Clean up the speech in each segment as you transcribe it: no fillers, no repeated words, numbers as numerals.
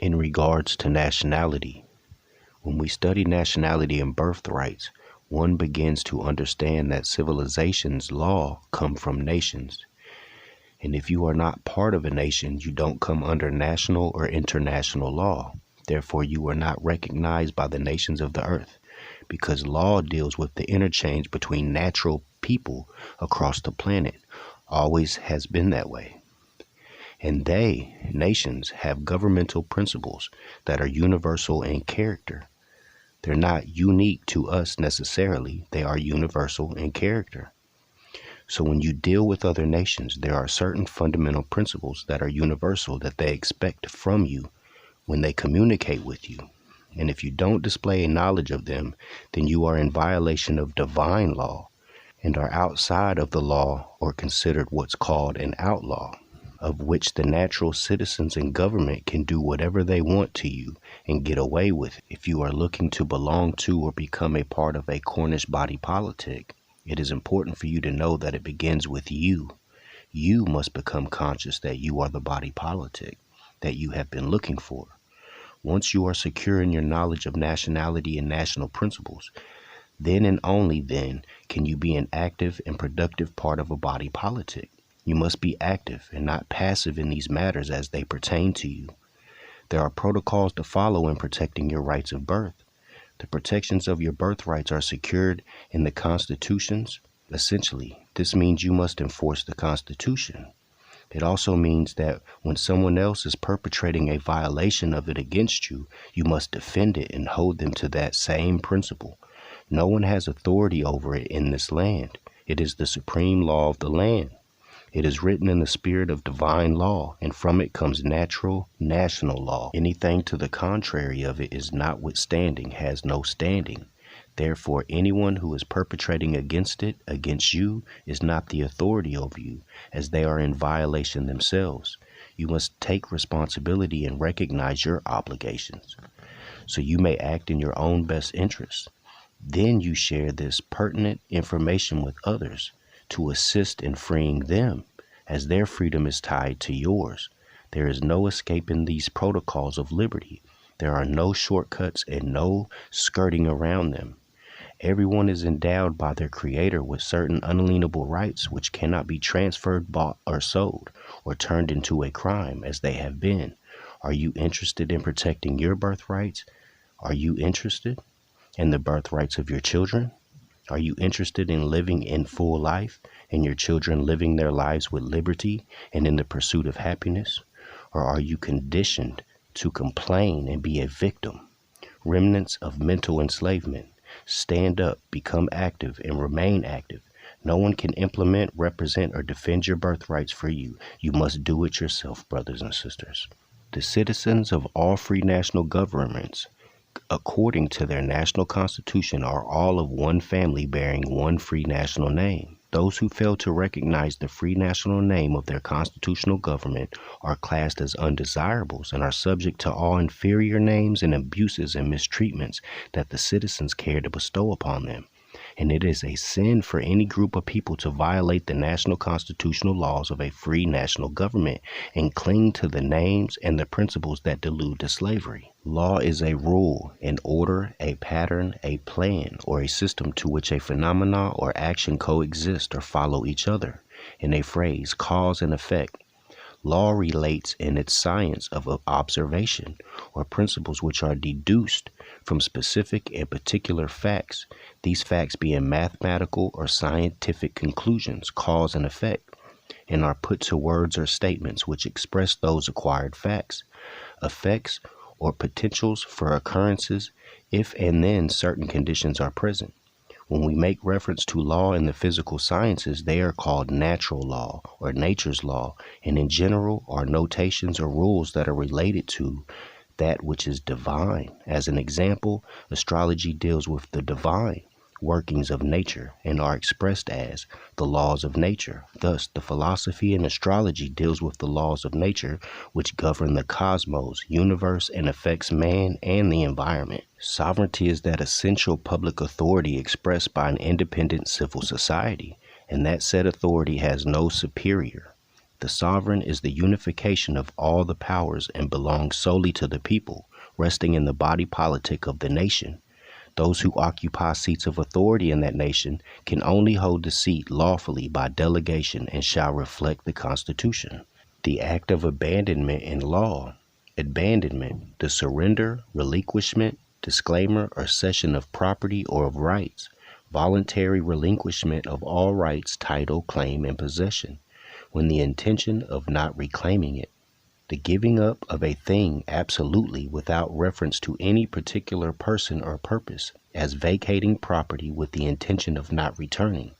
In regards to nationality, when we study nationality and birthrights, one begins to understand that civilization's law come from nations. And if you are not part of a nation, you don't come under national or international law. Therefore, you are not recognized by the nations of the earth, because law deals with the interchange between natural people across the planet. Always has been that way. And they, nations, have governmental principles that are universal in character. They're not unique to us necessarily. They are universal in character. So when you deal with other nations, there are certain fundamental principles that are universal that they expect from you when they communicate with you. And if you don't display a knowledge of them, then you are in violation of divine law and are outside of the law or considered what's called an outlaw, of which the natural citizens and government can do whatever they want to you and get away with it. If you are looking to belong to or become a part of a Cornish body politic, it is important for you to know that it begins with you. You must become conscious that you are the body politic that you have been looking for. Once you are secure in your knowledge of nationality and national principles, then and only then can you be an active and productive part of a body politic. You must be active and not passive in these matters as they pertain to you. There are protocols to follow in protecting your rights of birth. The protections of your birthrights are secured in the constitutions. Essentially, this means you must enforce the Constitution. It also means that when someone else is perpetrating a violation of it against you, you must defend it and hold them to that same principle. No one has authority over it in this land. It is the supreme law of the land. It is written in the spirit of divine law, and from it comes natural, national law. Anything to the contrary of it is notwithstanding, has no standing. Therefore, anyone who is perpetrating against it, against you, is not the authority over you, as they are in violation themselves. You must take responsibility and recognize your obligations, so you may act in your own best interest. Then you share this pertinent information with others to assist in freeing them, as their freedom is tied to yours. There is no escaping these protocols of liberty. There are no shortcuts and no skirting around them. Everyone is endowed by their Creator with certain unalienable rights which cannot be transferred, bought, or sold, or turned into a crime as they have been. Are you interested in protecting your birthrights? Are you interested in the birthrights of your children? Are you interested in living in full life and your children living their lives with liberty and in the pursuit of happiness? Or are you conditioned to complain and be a victim? Remnants of mental enslavement. Stand up, become active, and remain active. No one can implement, represent, or defend your birthrights for you. You must do it yourself, brothers and sisters. The citizens of all free national governments, according to their national constitution, are all of one family bearing one free national name. Those who fail to recognize the free national name of their constitutional government are classed as undesirables and are subject to all inferior names and abuses and mistreatments that the citizens care to bestow upon them. And it is a sin for any group of people to violate the national constitutional laws of a free national government and cling to the names and the principles that delude to slavery. Law is a rule, an order, a pattern, a plan, or a system to which a phenomena or action coexist or follow each other. In a phrase, cause and effect. Law relates in its science of observation, or principles which are deduced from specific and particular facts, these facts being mathematical or scientific conclusions, cause and effect, and are put to words or statements which express those acquired facts, effects, or potentials for occurrences if and then certain conditions are present. When we make reference to law in the physical sciences, they are called natural law or nature's law, and in general are notations or rules that are related to that which is divine. As an example, astrology deals with the divine workings of nature and are expressed as the laws of nature. Thus, the philosophy in astrology deals with the laws of nature which govern the cosmos, universe, and affects man and the environment. Sovereignty is that essential public authority expressed by an independent civil society, and that said authority has no superior. The sovereign is the unification of all the powers and belongs solely to the people, resting in the body politic of the nation. Those who occupy seats of authority in that nation can only hold the seat lawfully by delegation and shall reflect the Constitution. The act of abandonment in law. Abandonment, the surrender, relinquishment, disclaimer, or cession of property or of rights. Voluntary relinquishment of all rights, title, claim, and possession, when the intention of not reclaiming it. The giving up of a thing absolutely without reference to any particular person or purpose, as vacating property with the intention of not returning,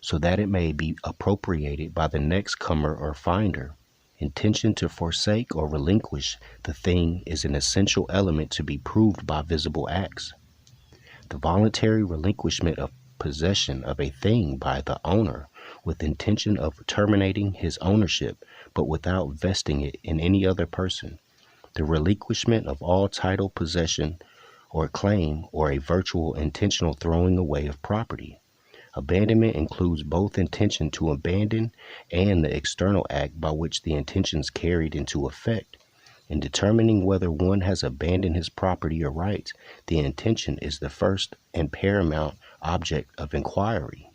so that it may be appropriated by the next comer or finder. Intention to forsake or relinquish the thing is an essential element to be proved by visible acts. The voluntary relinquishment of possession of a thing by the owner with intention of terminating his ownership, but without vesting it in any other person. The relinquishment of all title, possession, or claim, or a virtual intentional throwing away of property. Abandonment includes both intention to abandon and the external act by which the intention is carried into effect. In determining whether one has abandoned his property or rights, the intention is the first and paramount object of inquiry,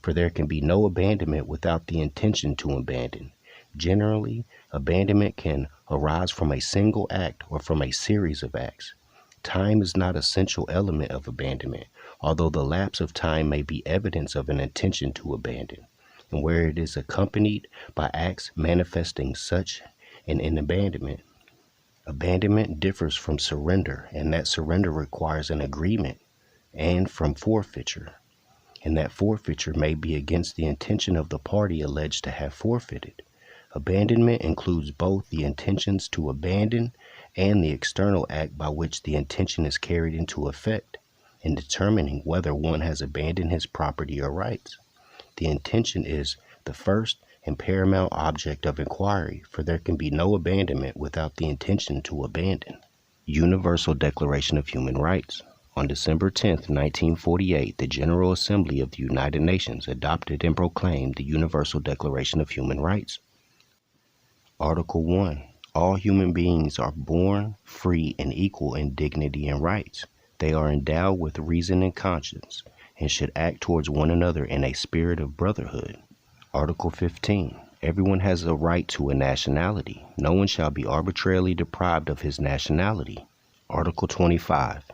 for there can be no abandonment without the intention to abandon. Generally, abandonment can arise from a single act or from a series of acts. Time is not an essential element of abandonment, although the lapse of time may be evidence of an intention to abandon, and where it is accompanied by acts manifesting such an abandonment. Abandonment differs from surrender, and that surrender requires an agreement, and from forfeiture, and that forfeiture may be against the intention of the party alleged to have forfeited. Abandonment includes both the intentions to abandon and the external act by which the intention is carried into effect. In determining whether one has abandoned his property or rights, the intention is the first and paramount object of inquiry, for there can be no abandonment without the intention to abandon. Universal Declaration of Human Rights. On December 10, 1948, the General Assembly of the United Nations adopted and proclaimed the Universal Declaration of Human Rights. Article 1. All human beings are born free and equal in dignity and rights. They are endowed with reason and conscience, and should act towards one another in a spirit of brotherhood. Article 15. Everyone has a right to a nationality. No one shall be arbitrarily deprived of his nationality. Article 25.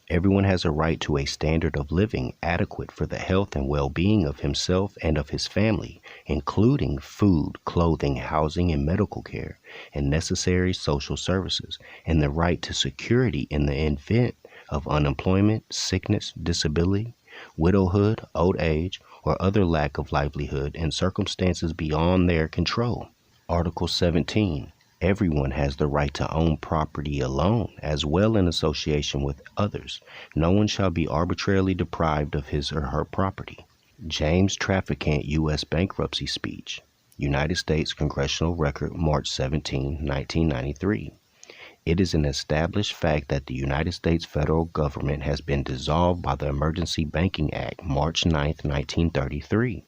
Everyone has a right to a standard of living adequate for the health and well-being of himself and of his family, including food, clothing, housing, and medical care, and necessary social services, and the right to security in the event of unemployment, sickness, disability, widowhood, old age, or other lack of livelihood in circumstances beyond their control. Article 17. Everyone has the right to own property alone, as well in association with others. No one shall be arbitrarily deprived of his or her property. James Traficant, U.S. bankruptcy speech. United States Congressional Record, March 17, 1993. It is an established fact that the United States federal government has been dissolved by the Emergency Banking Act, March 9, 1933.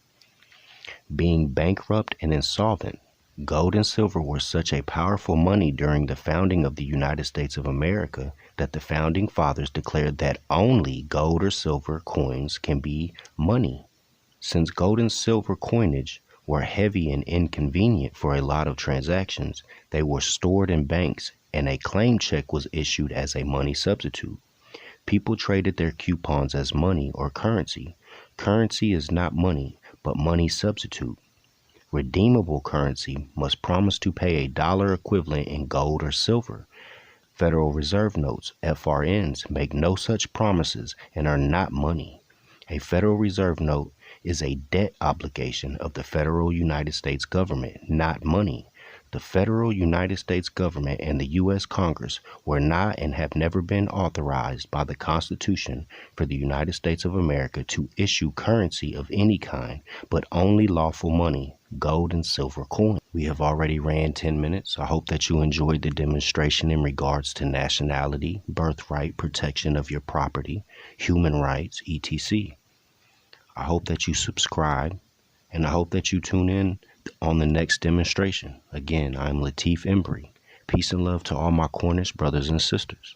Being bankrupt and insolvent, gold and silver were such a powerful money during the founding of the United States of America that the founding fathers declared that only gold or silver coins can be money. Since gold and silver coinage were heavy and inconvenient for a lot of transactions, they were stored in banks, and a claim check was issued as a money substitute. People traded their coupons as money or currency. Currency is not money, but money substitute. Redeemable currency must promise to pay a dollar equivalent in gold or silver. Federal Reserve notes, FRNs, make no such promises and are not money. A Federal Reserve note is a debt obligation of the federal United States government, not money. The federal United States government and the U.S. Congress were not and have never been authorized by the Constitution for the United States of America to issue currency of any kind, but only lawful money, gold and silver coin. We have already ran 10 minutes. I hope that you enjoyed the demonstration in regards to nationality, birthright, protection of your property, human rights, etc. I hope that you subscribe, and I hope that you tune in on the next demonstration. Again, I'm Latif Embry. Peace and love to all my Cornish brothers and sisters.